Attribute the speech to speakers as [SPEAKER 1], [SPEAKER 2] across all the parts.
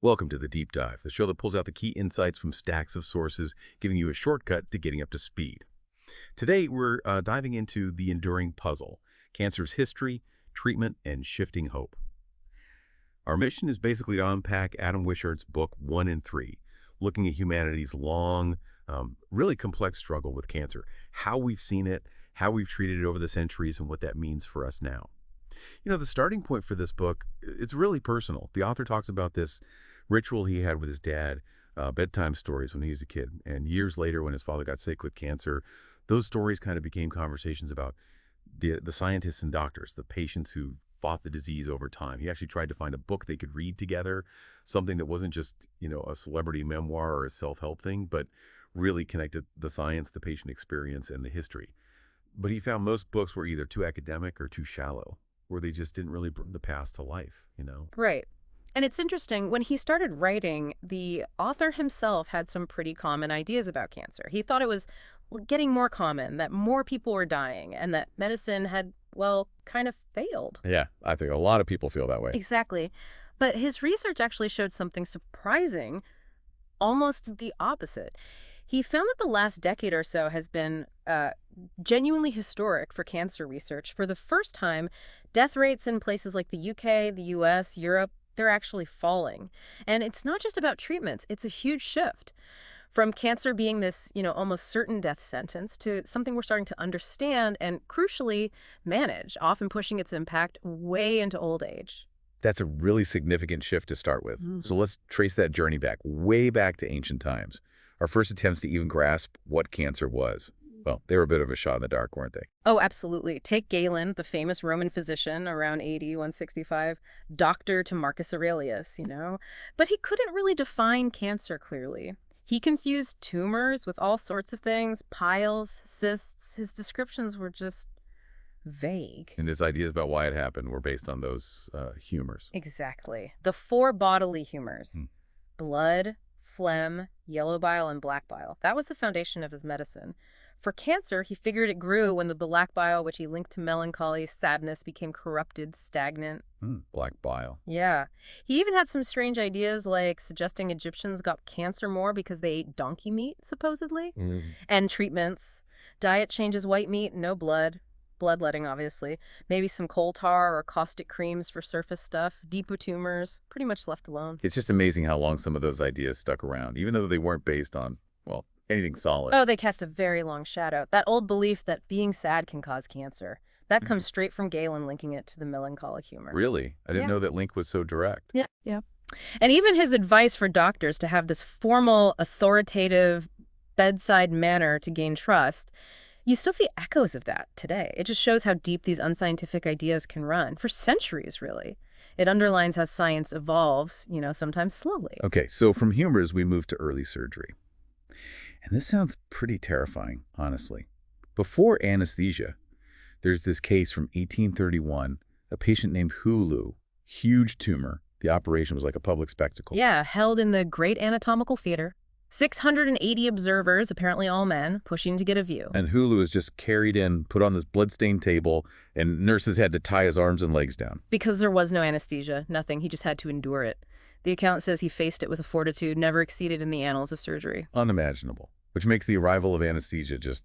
[SPEAKER 1] Welcome to the Deep Dive, the show that pulls out the key insights from stacks of sources, giving you a shortcut to getting up to speed. Today, we're diving into the enduring puzzle, cancer's history, treatment, and shifting hope. Our mission is basically to unpack Adam Wishart's book 1 and 3, looking at humanity's long, really complex struggle with cancer, how we've seen it, how we've treated it over the centuries, and what that means for us now. You know, the starting point for this book, it's really personal. The author talks about this ritual he had with his dad, bedtime stories when he was a kid. And years later, when his father got sick with cancer, those stories kind of became conversations about the scientists and doctors, the patients who fought the disease over time. He actually tried to find a book they could read together, something that wasn't just, a celebrity memoir or a self-help thing, but really connected the science, the patient experience, and the history. But he found most books were either too academic or too shallow, where they just didn't really bring the past to life.
[SPEAKER 2] Right. And it's interesting, when he started writing, the author himself had some pretty common ideas about cancer. He thought it was getting more common, that more people were dying, and that medicine had, well, kind of failed.
[SPEAKER 1] Yeah, I think a lot of people feel that way.
[SPEAKER 2] Exactly. But his research actually showed something surprising, almost the opposite. He found that the last decade or so has been genuinely historic for cancer research. For the first time, death rates in places like the UK, the US, Europe, they're actually falling. And it's not just about treatments. It's a huge shift from cancer being this, almost certain death sentence to something we're starting to understand and, crucially, manage, often pushing its impact way into old age.
[SPEAKER 1] That's a really significant shift to start with. So let's trace that journey back, way back to ancient times. Our first attempts to even grasp what cancer was. Well, they were a bit of a shot in the dark, weren't they?
[SPEAKER 2] Oh, absolutely. Take Galen, the famous Roman physician around AD 165, doctor to Marcus Aurelius. But he couldn't really define cancer clearly. He confused tumors with all sorts of things, piles, cysts. His descriptions were just vague.
[SPEAKER 1] And his ideas about why it happened were based on those humors.
[SPEAKER 2] Exactly. The four bodily humors. Blood, phlegm, yellow bile, and black bile. That was the foundation of his medicine. For cancer, he figured it grew when the black bile, which he linked to melancholy, sadness, became corrupted, stagnant.
[SPEAKER 1] Black bile.
[SPEAKER 2] Yeah. He even had some strange ideas like suggesting Egyptians got cancer more because they ate donkey meat, supposedly. And treatments. Diet changes, white meat, no blood. Bloodletting, obviously. Maybe some coal tar or caustic creams for surface stuff. Depot tumors, pretty much left alone.
[SPEAKER 1] It's just amazing how long some of those ideas stuck around, even though they weren't based on, well, anything solid.
[SPEAKER 2] Oh, they cast a very long shadow. That old belief that being sad can cause cancer. That comes straight from Galen linking it to the melancholic humor.
[SPEAKER 1] Really? I didn't know that link was so direct.
[SPEAKER 2] Yeah. And even his advice for doctors to have this formal, authoritative, bedside manner to gain trust, you still see echoes of that today. It just shows how deep these unscientific ideas can run, for centuries, really. It underlines how science evolves, sometimes slowly.
[SPEAKER 1] Okay, so from humors, we move to early surgery. And this sounds pretty terrifying, honestly. Before anesthesia, there's this case from 1831, a patient named Hulu, huge tumor. The operation was like a public spectacle.
[SPEAKER 2] Yeah, held in the Great Anatomical Theater. 680 observers, apparently all men, pushing to get a view.
[SPEAKER 1] And Hulu was just carried in, put on this bloodstained table, and nurses had to tie his arms and legs down.
[SPEAKER 2] Because there was no anesthesia, nothing. He just had to endure it. The account says he faced it with a fortitude never exceeded in the annals of surgery.
[SPEAKER 1] Unimaginable, which makes the arrival of anesthesia just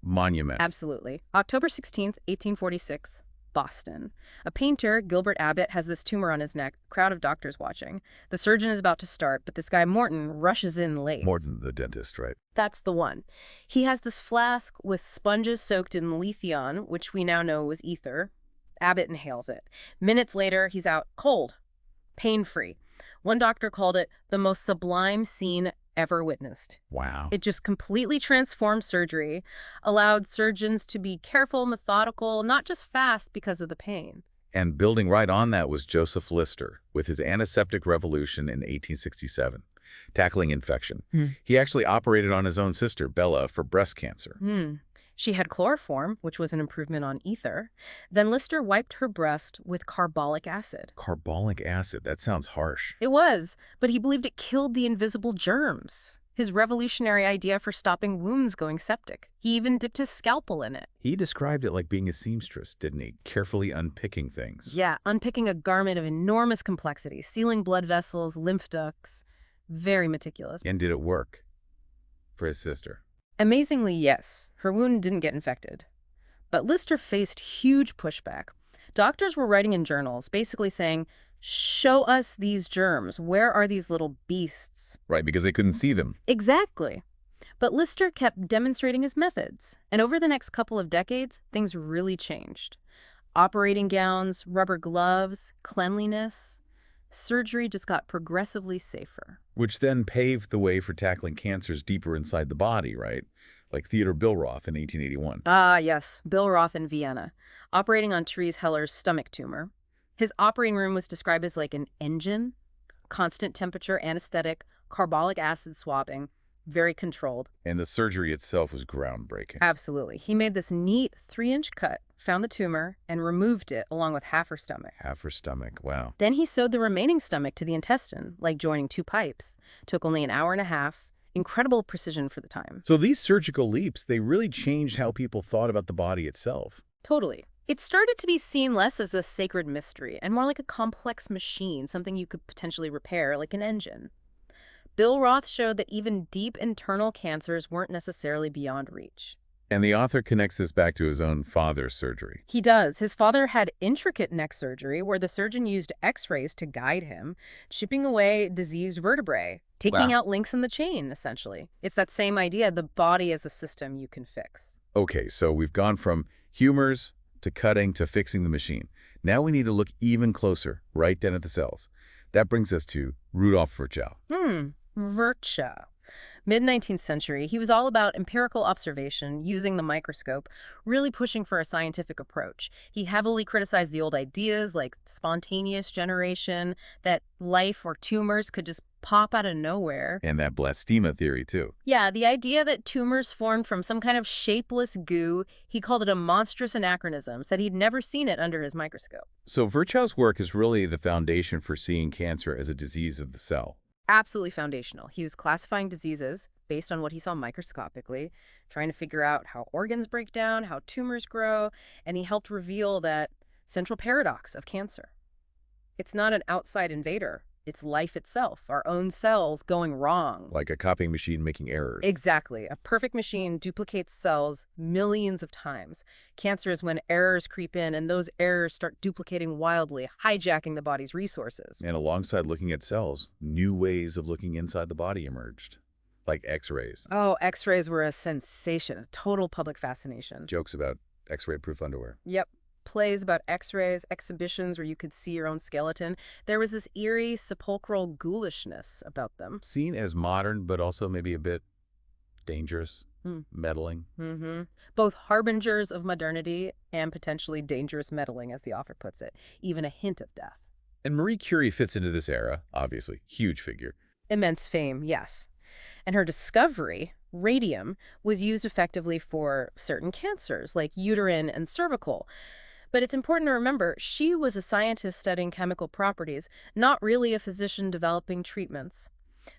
[SPEAKER 1] monumental.
[SPEAKER 2] Absolutely. October 16th, 1846. Boston. A painter, Gilbert Abbott, has this tumor on his neck. Crowd of doctors watching. The surgeon is about to start, but this guy Morton rushes in late.
[SPEAKER 1] Morton, the dentist, right?
[SPEAKER 2] That's the one. He has this flask with sponges soaked in lithion, which we now know was ether. Abbott inhales it. Minutes later, he's out cold, pain-free. One doctor called it the most sublime scene ever witnessed.
[SPEAKER 1] Wow.
[SPEAKER 2] It just completely transformed surgery, allowed surgeons to be careful, methodical, not just fast because of the pain.
[SPEAKER 1] And building right on that was Joseph Lister with his antiseptic revolution in 1867, tackling infection. He actually operated on his own sister, Bella, for breast cancer.
[SPEAKER 2] She had chloroform, which was an improvement on ether. Then Lister wiped her breast with carbolic acid.
[SPEAKER 1] Carbolic acid, that sounds harsh.
[SPEAKER 2] It was, but he believed it killed the invisible germs. his revolutionary idea for stopping wounds going septic. He even dipped his scalpel in it.
[SPEAKER 1] He described it like being a seamstress, didn't he? Carefully unpicking things.
[SPEAKER 2] Yeah, unpicking a garment of enormous complexity, sealing blood vessels, lymph ducts. Very meticulous.
[SPEAKER 1] And did it work? For his sister.
[SPEAKER 2] Amazingly, yes. Her wound didn't get infected. But Lister faced huge pushback. Doctors were writing in journals, basically saying, show us these germs. Where are these little beasts?
[SPEAKER 1] Right, because they couldn't see them.
[SPEAKER 2] Exactly. But Lister kept demonstrating his methods. And over the next couple of decades, things really changed. Operating gowns, rubber gloves, cleanliness. Surgery just got progressively safer.
[SPEAKER 1] Which then paved the way for tackling cancers deeper inside the body, right? Like Theodor Billroth in 1881.
[SPEAKER 2] Ah, yes, Bill Roth in Vienna, operating on Therese Heller's stomach tumor. His operating room was described as like an engine, constant temperature, anesthetic, carbolic acid swabbing, very controlled.
[SPEAKER 1] And the surgery itself was groundbreaking.
[SPEAKER 2] Absolutely. He made this neat 3-inch cut, found the tumor, and removed it along with half her stomach.
[SPEAKER 1] Half her stomach, wow.
[SPEAKER 2] Then he sewed the remaining stomach to the intestine, like joining 2 pipes. Took only an hour and a half. Incredible precision for the time.
[SPEAKER 1] So these surgical leaps, they really changed how people thought about the body itself.
[SPEAKER 2] Totally. It started to be seen less as this sacred mystery and more like a complex machine, something you could potentially repair, like an engine. Bill Roth showed that even deep internal cancers weren't necessarily beyond reach.
[SPEAKER 1] And the author connects this back to his own father's surgery.
[SPEAKER 2] He does. His father had intricate neck surgery where the surgeon used x-rays to guide him, chipping away diseased vertebrae, taking out links in the chain, essentially. It's that same idea, the body as a system you can fix.
[SPEAKER 1] Okay, so we've gone from humors to cutting to fixing the machine. Now we need to look even closer, right down at the cells. That brings us to Rudolf Virchow.
[SPEAKER 2] Virchow. Mid-19th century, he was all about empirical observation, using the microscope, really pushing for a scientific approach. He heavily criticized the old ideas like spontaneous generation, that life or tumors could just pop out of nowhere.
[SPEAKER 1] And that blastema theory, too.
[SPEAKER 2] Yeah, the idea that tumors formed from some kind of shapeless goo, he called it a monstrous anachronism, said he'd never seen it under his microscope.
[SPEAKER 1] So Virchow's work is really the foundation for seeing cancer as a disease of the cell.
[SPEAKER 2] Absolutely foundational. He was classifying diseases based on what he saw microscopically, trying to figure out how organs break down, how tumors grow, and he helped reveal that central paradox of cancer. It's not an outside invader. It's life itself, our own cells going wrong.
[SPEAKER 1] Like a copying machine making errors.
[SPEAKER 2] Exactly. A perfect machine duplicates cells millions of times. Cancer is when errors creep in and those errors start duplicating wildly, hijacking the body's resources.
[SPEAKER 1] And alongside looking at cells, new ways of looking inside the body emerged. Like x-rays.
[SPEAKER 2] Oh, x-rays were a sensation, a total public fascination.
[SPEAKER 1] Jokes about x-ray proof underwear.
[SPEAKER 2] Yep. Plays about x-rays, exhibitions where you could see your own skeleton. There was this eerie, sepulchral ghoulishness about them.
[SPEAKER 1] Seen as modern, but also maybe a bit dangerous, meddling.
[SPEAKER 2] Both harbingers of modernity and potentially dangerous meddling, as the author puts it. Even a hint of death.
[SPEAKER 1] And Marie Curie fits into this era, obviously. Huge figure.
[SPEAKER 2] Immense fame, yes. And her discovery, radium, was used effectively for certain cancers, like uterine and cervical. But it's important to remember, she was a scientist studying chemical properties, not really a physician developing treatments.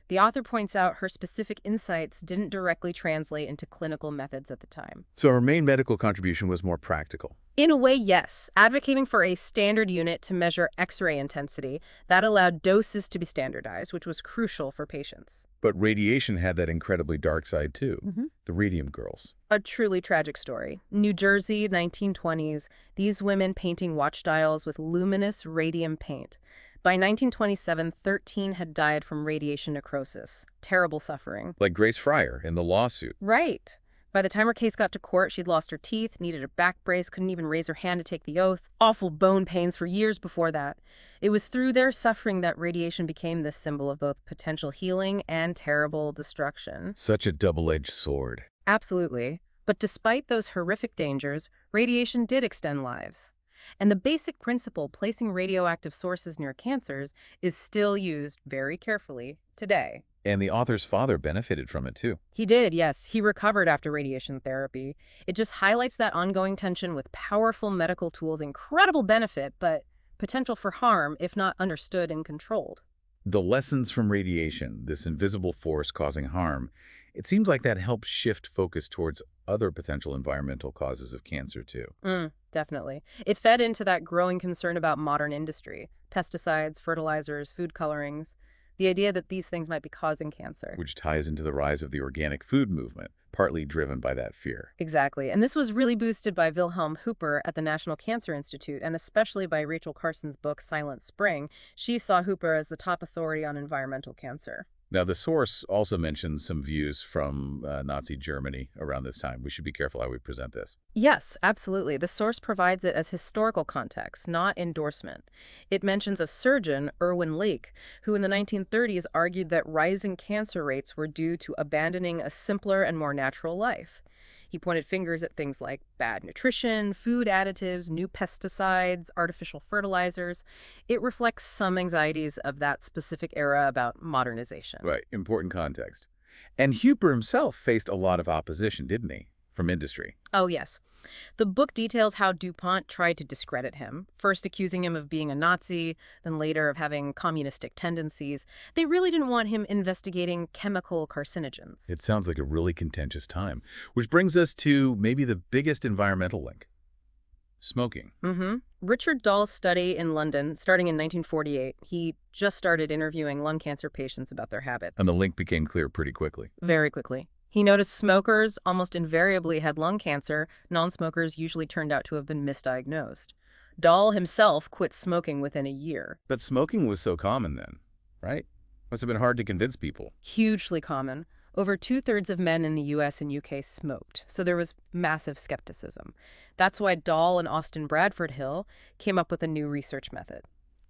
[SPEAKER 2] The author points out her specific insights didn't directly translate into clinical methods at the time.
[SPEAKER 1] So her main medical contribution was more practical.
[SPEAKER 2] In a way, yes. Advocating for a standard unit to measure X-ray intensity, that allowed doses to be standardized, which was crucial for patients.
[SPEAKER 1] But radiation had that incredibly dark side, too. The radium girls.
[SPEAKER 2] A truly tragic story. New Jersey, 1920s, these women painting watch dials with luminous radium paint. By 1927, 13 had died from radiation necrosis. Terrible suffering.
[SPEAKER 1] Like Grace Fryer in the lawsuit.
[SPEAKER 2] Right. By the time her case got to court, she'd lost her teeth, needed a back brace, couldn't even raise her hand to take the oath. Awful bone pains for years before that. It was through their suffering that radiation became this symbol of both potential healing and terrible destruction.
[SPEAKER 1] Such a double-edged sword.
[SPEAKER 2] Absolutely. But despite those horrific dangers, radiation did extend lives. And the basic principle, placing radioactive sources near cancers, is still used very carefully today.
[SPEAKER 1] And the author's father benefited from it, too.
[SPEAKER 2] He did, yes. He recovered after radiation therapy. It just highlights that ongoing tension with powerful medical tools, incredible benefit, but potential for harm if not understood and controlled.
[SPEAKER 1] The lessons from radiation, this invisible force causing harm, it seems like that helps shift focus towards other potential environmental causes of cancer, too.
[SPEAKER 2] Definitely. It fed into that growing concern about modern industry, pesticides, fertilizers, food colorings, the idea that these things might be causing cancer.
[SPEAKER 1] Which ties into the rise of the organic food movement, partly driven by that fear.
[SPEAKER 2] Exactly. And this was really boosted by Wilhelm Hooper at the National Cancer Institute, and especially by Rachel Carson's book, Silent Spring. She saw Hooper as the top authority on environmental cancer.
[SPEAKER 1] Now, the source also mentions some views from Nazi Germany around this time. We should be careful how we present this.
[SPEAKER 2] Yes, absolutely. The source provides it as historical context, not endorsement. It mentions a surgeon, Erwin Lake, who in the 1930s argued that rising cancer rates were due to abandoning a simpler and more natural life. He pointed fingers at things like bad nutrition, food additives, new pesticides, artificial fertilizers. It reflects some anxieties of that specific era about modernization.
[SPEAKER 1] Right, important context. And Hooper himself faced a lot of opposition, didn't he, from industry?
[SPEAKER 2] Oh, yes. The book details how DuPont tried to discredit him, first accusing him of being a Nazi, then later of having communistic tendencies. They really didn't want him investigating chemical carcinogens.
[SPEAKER 1] It sounds like a really contentious time, which brings us to maybe the biggest environmental link. Smoking.
[SPEAKER 2] Richard Dahl's study in London, starting in 1948, he just started interviewing lung cancer patients about their habits.
[SPEAKER 1] And the link became clear pretty quickly.
[SPEAKER 2] Very quickly. He noticed smokers almost invariably had lung cancer. Non-smokers usually turned out to have been misdiagnosed. Dahl himself quit smoking within a year.
[SPEAKER 1] But smoking was so common then, right? Must have been hard to convince people.
[SPEAKER 2] Hugely common. Over 2/3 of men in the US and UK smoked, so there was massive skepticism. That's why Dahl and Austin Bradford Hill came up with a new research method: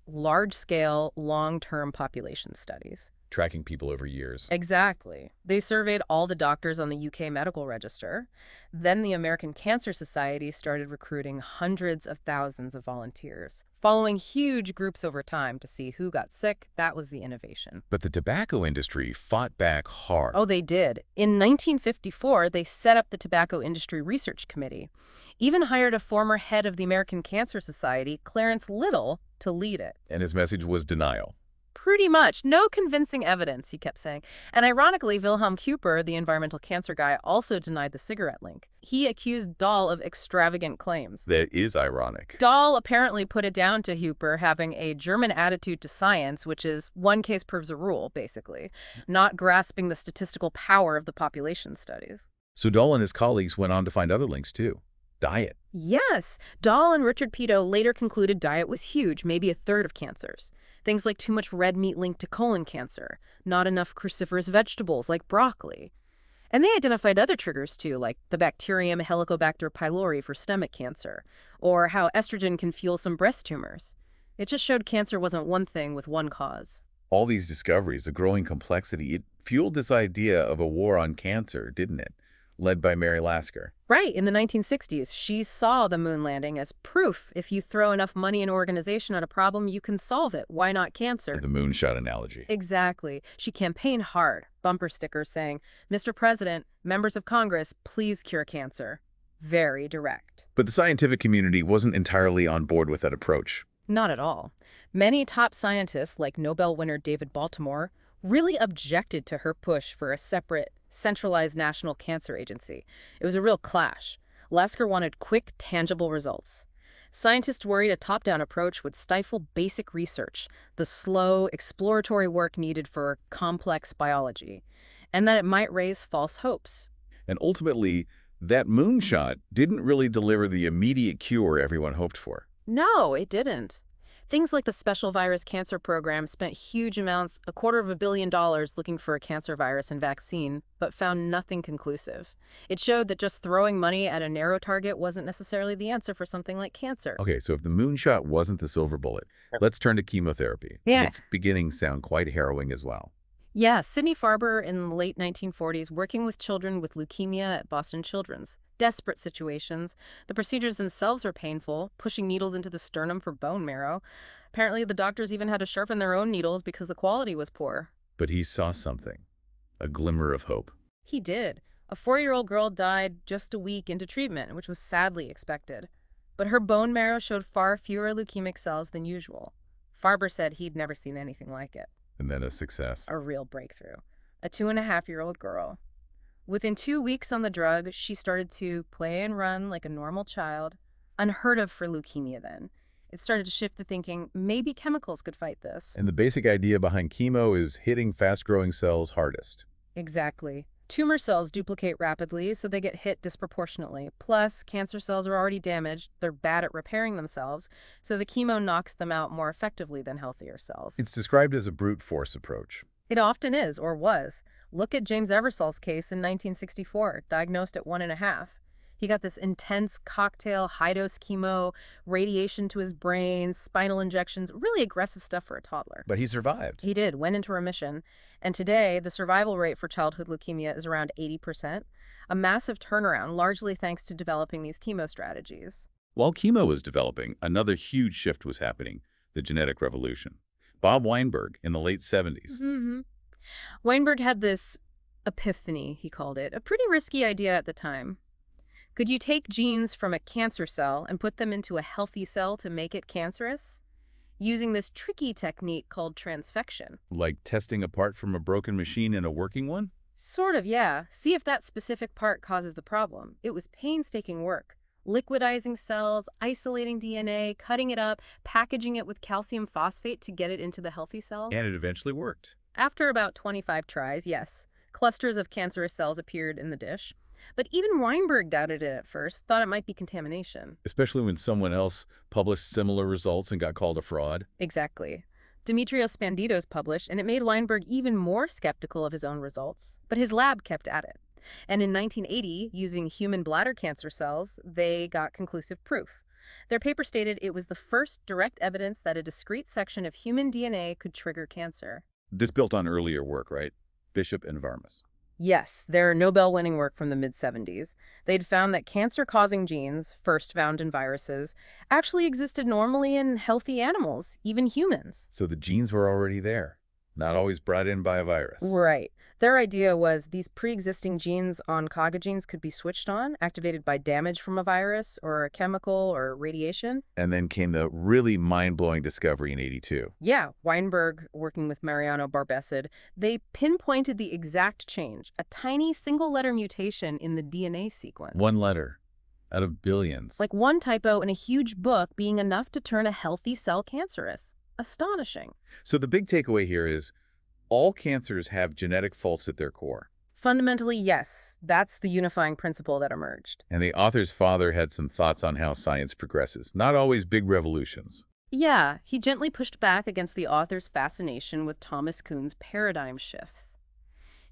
[SPEAKER 2] large-scale, long-term population studies.
[SPEAKER 1] Tracking people over years.
[SPEAKER 2] Exactly. They surveyed all the doctors on the UK medical register. Then the American Cancer Society started recruiting hundreds of thousands of volunteers, following huge groups over time to see who got sick. That was the innovation.
[SPEAKER 1] But the tobacco industry fought back hard.
[SPEAKER 2] Oh, they did. In 1954, they set up the Tobacco Industry Research Committee, even hired a former head of the American Cancer Society, Clarence Little, to lead it.
[SPEAKER 1] And his message was denial.
[SPEAKER 2] Pretty much. No convincing evidence, he kept saying. And ironically, Wilhelm Hooper, the environmental cancer guy, also denied the cigarette link. He accused Dahl of extravagant claims.
[SPEAKER 1] That is ironic.
[SPEAKER 2] Dahl apparently put it down to Hooper having a German attitude to science, which is one case proves a rule, basically, not grasping the statistical power of the population studies.
[SPEAKER 1] So Dahl and his colleagues went on to find other links, too. Diet.
[SPEAKER 2] Yes. Dahl and Richard Peto later concluded diet was huge, maybe a third of cancers. Things like too much red meat linked to colon cancer, not enough cruciferous vegetables like broccoli. And they identified other triggers too, like the bacterium Helicobacter pylori for stomach cancer, or how estrogen can fuel some breast tumors. It just showed cancer wasn't one thing with one cause.
[SPEAKER 1] All these discoveries, the growing complexity, it fueled this idea of a war on cancer, didn't it? Led by Mary Lasker.
[SPEAKER 2] Right, in the 1960s, she saw the moon landing as proof. If you throw enough money and organization at a problem, you can solve it. Why not cancer?
[SPEAKER 1] The moonshot analogy.
[SPEAKER 2] Exactly. She campaigned hard, bumper stickers saying, "Mr. President, members of Congress, please cure cancer." Very direct.
[SPEAKER 1] But the scientific community wasn't entirely on board with that approach.
[SPEAKER 2] Not at all. Many top scientists, like Nobel winner David Baltimore, really objected to her push for a separate, centralized national cancer agency. It was a real clash. Lasker wanted quick, tangible results. Scientists worried a top-down approach would stifle basic research, the slow, exploratory work needed for complex biology, and that it might raise false hopes.
[SPEAKER 1] And ultimately, that moonshot didn't really deliver the immediate cure everyone hoped for.
[SPEAKER 2] No, it didn't. Things like the Special Virus Cancer Program spent huge amounts, $250 million, looking for a cancer virus and vaccine, but found nothing conclusive. It showed that just throwing money at a narrow target wasn't necessarily the answer for something like cancer.
[SPEAKER 1] Okay, so if the moonshot wasn't the silver bullet, let's turn to chemotherapy.
[SPEAKER 2] Yeah.
[SPEAKER 1] Its beginnings sound quite harrowing as well.
[SPEAKER 2] Yeah, Sidney Farber in the late 1940s working with children with leukemia at Boston Children's. Desperate situations. The procedures themselves were painful, pushing needles into the sternum for bone marrow. Apparently, the doctors even had to sharpen their own needles because the quality was poor.
[SPEAKER 1] But he saw something, a glimmer of hope.
[SPEAKER 2] He did. A 4-year-old girl died just a week into treatment, which was sadly expected. But her bone marrow showed far fewer leukemic cells than usual. Farber said he'd never seen anything like it.
[SPEAKER 1] And then a success.
[SPEAKER 2] A real breakthrough. A 2.5-year-old girl. Within 2 weeks on the drug, she started to play and run like a normal child. Unheard of for leukemia then. It started to shift the thinking, maybe chemicals could fight this.
[SPEAKER 1] And the basic idea behind chemo is hitting fast-growing cells hardest.
[SPEAKER 2] Exactly. Tumor cells duplicate rapidly, so they get hit disproportionately. Plus, cancer cells are already damaged. They're bad at repairing themselves, so the chemo knocks them out more effectively than healthier cells.
[SPEAKER 1] It's described as a brute force approach.
[SPEAKER 2] It often is, or was. Look at James Eversol's case in 1964, diagnosed at 1.5. He got this intense cocktail, high-dose chemo, radiation to his brain, spinal injections, really aggressive stuff for a toddler.
[SPEAKER 1] But he survived.
[SPEAKER 2] He did, went into remission. And today, the survival rate for childhood leukemia is around 80%, a massive turnaround, largely thanks to developing these chemo strategies.
[SPEAKER 1] While chemo was developing, another huge shift was happening, the genetic revolution. Bob Weinberg, in the late 70s.
[SPEAKER 2] Weinberg had this epiphany, he called it, a pretty risky idea at the time. Could you take genes from a cancer cell and put them into a healthy cell to make it cancerous? Using this tricky technique called transfection.
[SPEAKER 1] Like testing a part from a broken machine in a working one?
[SPEAKER 2] Sort of, yeah. See if that specific part causes the problem. It was painstaking work. Liquidizing cells, isolating DNA, cutting it up, packaging it with calcium phosphate to get it into the healthy cells.
[SPEAKER 1] And it eventually worked.
[SPEAKER 2] After about 25 tries, yes, clusters of cancerous cells appeared in the dish. But even Weinberg doubted it at first, thought it might be contamination.
[SPEAKER 1] Especially when someone else published similar results and got called a fraud.
[SPEAKER 2] Exactly. Dimitrios Spanditos published, and it made Weinberg even more skeptical of his own results. But his lab kept at it. And in 1980, using human bladder cancer cells, they got conclusive proof. Their paper stated it was the first direct evidence that a discrete section of human DNA could trigger cancer.
[SPEAKER 1] This built on earlier work, right? Bishop and Varmus.
[SPEAKER 2] Yes, their Nobel-winning work from the mid-70s. They'd found that cancer-causing genes, first found in viruses, actually existed normally in healthy animals, even humans.
[SPEAKER 1] So the genes were already there, not always brought in by a virus.
[SPEAKER 2] Right. Their idea was these pre-existing genes on oncogenes could be switched on, activated by damage from a virus or a chemical or radiation.
[SPEAKER 1] And then came the really mind-blowing discovery in '82.
[SPEAKER 2] Yeah, Weinberg, working with Mariano Barbacid, they pinpointed the exact change, a tiny single-letter mutation in the DNA sequence.
[SPEAKER 1] One letter out of billions.
[SPEAKER 2] Like one typo in a huge book being enough to turn a healthy cell cancerous. Astonishing.
[SPEAKER 1] So the big takeaway here is all cancers have genetic faults at their core.
[SPEAKER 2] Fundamentally, yes. That's the unifying principle that emerged.
[SPEAKER 1] And the author's father had some thoughts on how science progresses, not always big revolutions.
[SPEAKER 2] Yeah, he gently pushed back against the author's fascination with Thomas Kuhn's paradigm shifts.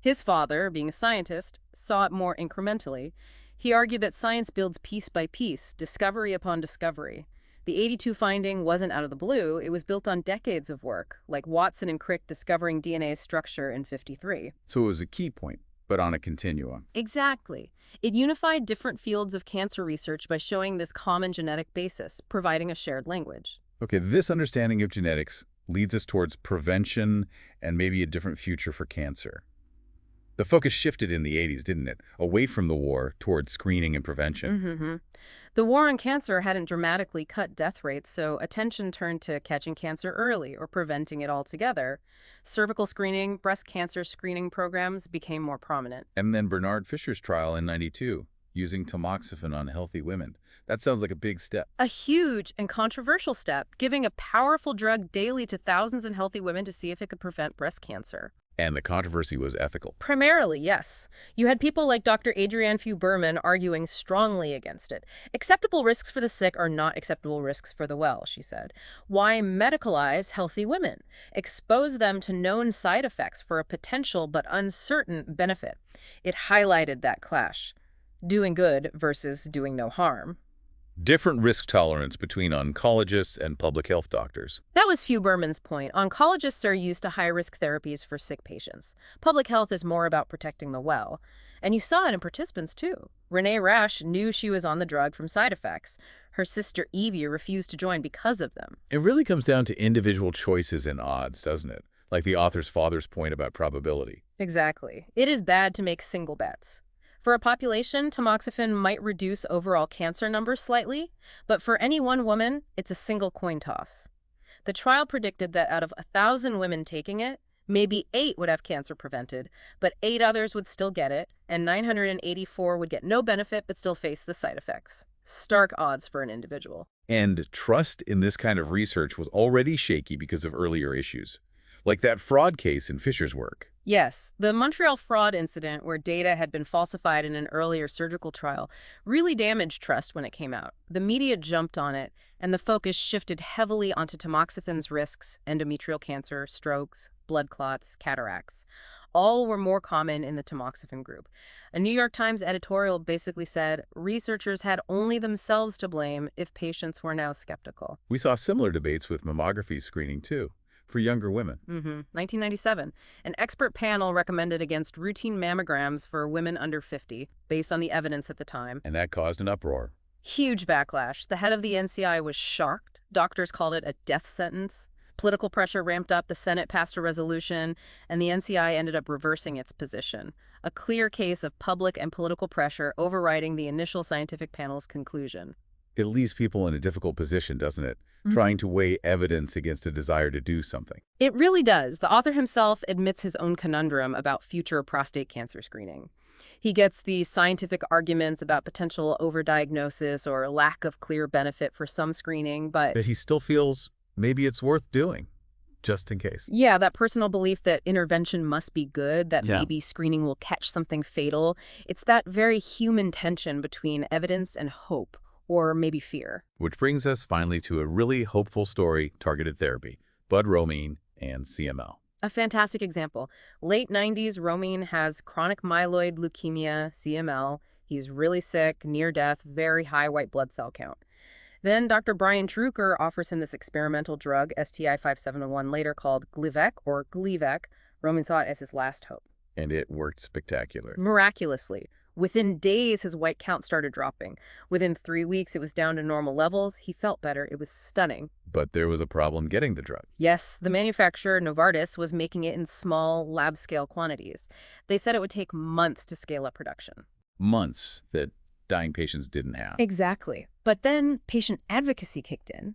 [SPEAKER 2] His father, being a scientist, saw it more incrementally. He argued that science builds piece by piece, discovery upon discovery. The '82 finding wasn't out of the blue. It was built on decades of work, like Watson and Crick discovering DNA's structure in '53.
[SPEAKER 1] So it was a key point, but on a continuum.
[SPEAKER 2] Exactly. It unified different fields of cancer research by showing this common genetic basis, providing a shared language.
[SPEAKER 1] Okay, this understanding of genetics leads us towards prevention and maybe a different future for cancer. The focus shifted in the '80s, didn't it? Away from the war towards screening and prevention.
[SPEAKER 2] The war on cancer hadn't dramatically cut death rates, so attention turned to catching cancer early or preventing it altogether. Cervical screening, breast cancer screening programs became more prominent.
[SPEAKER 1] And then Bernard Fisher's trial in '92, using tamoxifen on healthy women. That sounds like a big step.
[SPEAKER 2] A huge and controversial step, giving a powerful drug daily to thousands of healthy women to see if it could prevent breast cancer.
[SPEAKER 1] And the controversy was ethical.
[SPEAKER 2] Primarily, yes. You had people like Dr. Adrienne Few-Berman arguing strongly against it. Acceptable risks for the sick are not acceptable risks for the well, she said. Why medicalize healthy women? Expose them to known side effects for a potential but uncertain benefit. It highlighted that clash. Doing good versus doing no harm.
[SPEAKER 1] Different risk tolerance between oncologists and public health doctors.
[SPEAKER 2] That was Few-Berman's point. Oncologists are used to high-risk therapies for sick patients. Public health is more about protecting the well. And you saw it in participants, too. Renee Rash knew she was on the drug from side effects. Her sister Evie refused to join because of them.
[SPEAKER 1] It really comes down to individual choices and odds, doesn't it? Like the author's father's point about probability.
[SPEAKER 2] Exactly. It is bad to make single bets. For a population, tamoxifen might reduce overall cancer numbers slightly, but for any one woman, it's a single coin toss. The trial predicted that out of 1,000 women taking it, Maybe 8 would have cancer prevented, but 8 others would still get it, and 984 would get no benefit but still face the side effects. Stark odds for an individual.
[SPEAKER 3] And trust in this kind of research was already shaky because of earlier issues, like that fraud case in Fisher's work.
[SPEAKER 2] Yes, the Montreal fraud incident, where data had been falsified in an earlier surgical trial, really damaged trust when it came out. The media jumped on it, and the focus shifted heavily onto tamoxifan's risks: endometrial cancer, strokes, blood clots, cataracts. All were more common in the tamoxifen group. A New York Times editorial basically said researchers had only themselves to blame if patients were now skeptical.
[SPEAKER 3] We saw similar debates with mammography screening, too, for younger women.
[SPEAKER 2] 1997. An expert panel recommended against routine mammograms for women under 50, based on the evidence at the time.
[SPEAKER 3] And that caused an uproar.
[SPEAKER 2] Huge backlash. The head of the NCI was shocked. Doctors called it a death sentence. Political pressure ramped up, the Senate passed a resolution, and the NCI ended up reversing its position. A clear case of public and political pressure overriding the initial scientific panel's conclusion.
[SPEAKER 3] It leaves people in a difficult position, doesn't it? Trying to weigh evidence against a desire to do something.
[SPEAKER 2] It really does. The author himself admits his own conundrum about future prostate cancer screening. He gets the scientific arguments about potential overdiagnosis or lack of clear benefit for some screening, but
[SPEAKER 3] He still feels maybe it's worth doing, just in case.
[SPEAKER 2] yeah, that personal belief that intervention must be good, that
[SPEAKER 3] Yeah.
[SPEAKER 2] maybe screening will catch something fatal. It's that very human tension between evidence and hope, or maybe fear.
[SPEAKER 3] Which brings us finally to a really hopeful story: targeted therapy, buddromine and CML.
[SPEAKER 2] A fantastic example. Late 90s, Romine has chronic myeloid leukemia, CML. He's really sick, near death, very high white blood cell count. Then Dr. Brian Drucker offers him this experimental drug, STI-5701, later called Glivec or Gleevec. Romine saw it as his last hope.
[SPEAKER 3] And it worked spectacular.
[SPEAKER 2] Miraculously. Within days, his white count started dropping. Within 3 weeks, it was down to normal levels. He felt better. It was stunning.
[SPEAKER 3] But there was a problem getting the drug.
[SPEAKER 2] Yes, the manufacturer, Novartis, was making it in small, lab-scale quantities. They said it would take months to scale up production.
[SPEAKER 3] Months that dying patients didn't have.
[SPEAKER 2] Exactly. But then patient advocacy kicked in.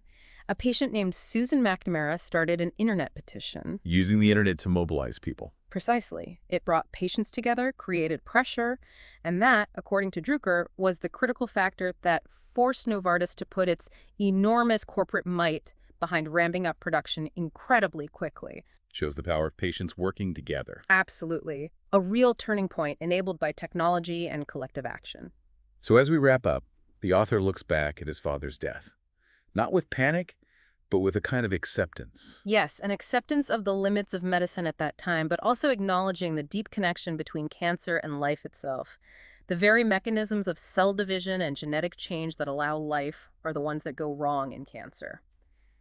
[SPEAKER 2] A patient named Susan McNamara started an internet petition.
[SPEAKER 3] Using the internet to mobilize people.
[SPEAKER 2] Precisely. It brought patients together, created pressure, and that, according to Drucker, was the critical factor that forced Novartis to put its enormous corporate might behind ramping up production incredibly quickly.
[SPEAKER 3] Shows the power of patients working together.
[SPEAKER 2] Absolutely. A real turning point enabled by technology and collective action.
[SPEAKER 3] So as we wrap up, the author looks back at his father's death. Not with panic, but with a kind of acceptance.
[SPEAKER 2] Yes, an acceptance of the limits of medicine at that time, but also acknowledging the deep connection between cancer and life itself. The very mechanisms of cell division and genetic change that allow life are the ones that go wrong in cancer.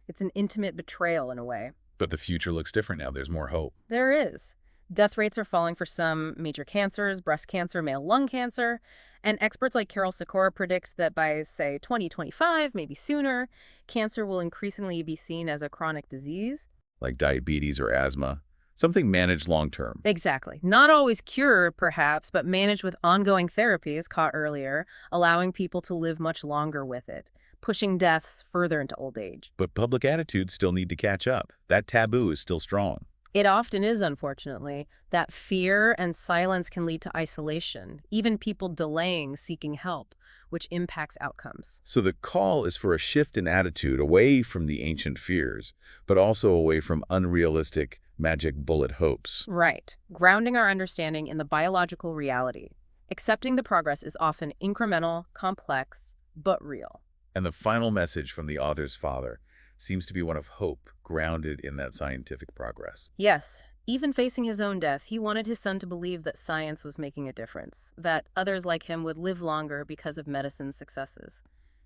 [SPEAKER 2] It's an intimate betrayal in a way.
[SPEAKER 3] But the future looks different now. There's more hope.
[SPEAKER 2] There is. Death rates are falling for some major cancers, breast cancer, male lung cancer, and experts like Carol Sikora predicts that by, say, 2025, maybe sooner, cancer will increasingly be seen as a chronic disease.
[SPEAKER 3] Like diabetes or asthma. Something managed long-term.
[SPEAKER 2] Exactly. Not always cured, perhaps, but managed with ongoing therapies caught earlier, allowing people to live much longer with it, pushing deaths further into old age.
[SPEAKER 3] But public attitudes still need to catch up. That taboo is still strong.
[SPEAKER 2] It often is, unfortunately. That fear and silence can lead to isolation, even people delaying seeking help, which impacts outcomes.
[SPEAKER 3] So the call is for a shift in attitude away from the ancient fears, but also away from unrealistic magic bullet hopes.
[SPEAKER 2] Right. Grounding our understanding in the biological reality. Accepting the progress is often incremental, complex, but real.
[SPEAKER 3] And the final message from the author's father seems to be one of hope, grounded in that scientific progress.
[SPEAKER 2] Yes, even facing his own death, he wanted his son to believe that science was making a difference, that others like him would live longer because of medicine's successes.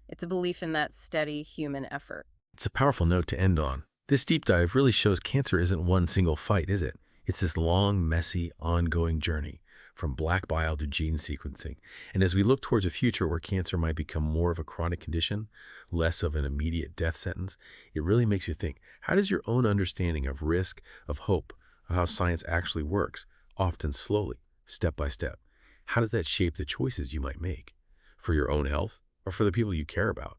[SPEAKER 2] It's a belief in that steady human effort.
[SPEAKER 1] It's a powerful note to end on. This deep dive really shows cancer isn't one single fight, is it? It's this long, messy, ongoing journey, from black bile to gene sequencing. And as we look towards a future where cancer might become more of a chronic condition, less of an immediate death sentence, it really makes you think, how does your own understanding of risk, of hope, of how science actually works, often slowly, step by step, how does that shape the choices you might make for your own health or for the people you care about?